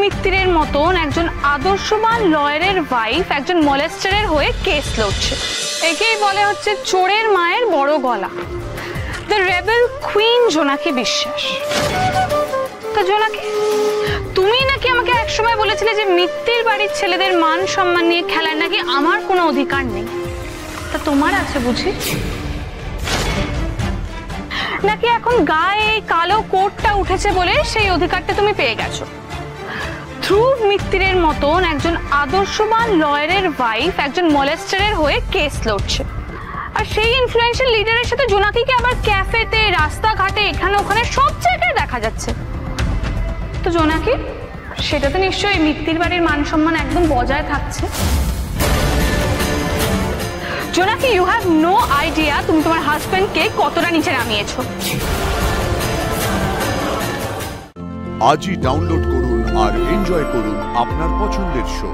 মিত্তিরের মতন একজন আদর্শবান লয়ারের ওয়াইফ একজন মলেস্টারের হয়ে কেস লড়ছে। একেই বলে হচ্ছে চোরের মায়ের বড় গলা, দ্য রেবেল কুইন জোনাকি বিশ্বাস। তা জোনাকি, তুমি নাকি আমাকে একসময় বলেছিলে যে মিত্তির বাড়ির ছেলেদের মান সম্মান নিয়ে খেলার নাকি আমার কোনো অধিকার নেই, তা তোমার আছে বুঝি? নাকি এখন গায়ে কালো কোটটা উঠেছে বলে সেই অধিকারটা তুমি পেয়ে গেছো? ধ্রুব মিত্তিরের মতন একজন আদর্শবান লয়ারের ওয়াইফ একজন মলেস্টারের হয়ে কেস লড়ছে, আর সেই ইনফ্লুয়েন্সিয়াল লিডারের সাথে জোনাকিকে আবার ক্যাফেতে, রাস্তাঘাটে, এখানে ওখানে সব জায়গায় দেখা যাচ্ছে। তো জোনাকি, সেটা তো নিশ্চয়ই মিত্তির বাড়ির মান সম্মান একদম বজায় থাকছে। জোনাকি, ইউ হ্যাভ নো আইডিয়া তুমি তোমার হাজবেন্ডকে কতটা নিচে নামিয়েছো। আজই ডাউনলোড করুন আর এনজয় করুন আপনার পছন্দের শো।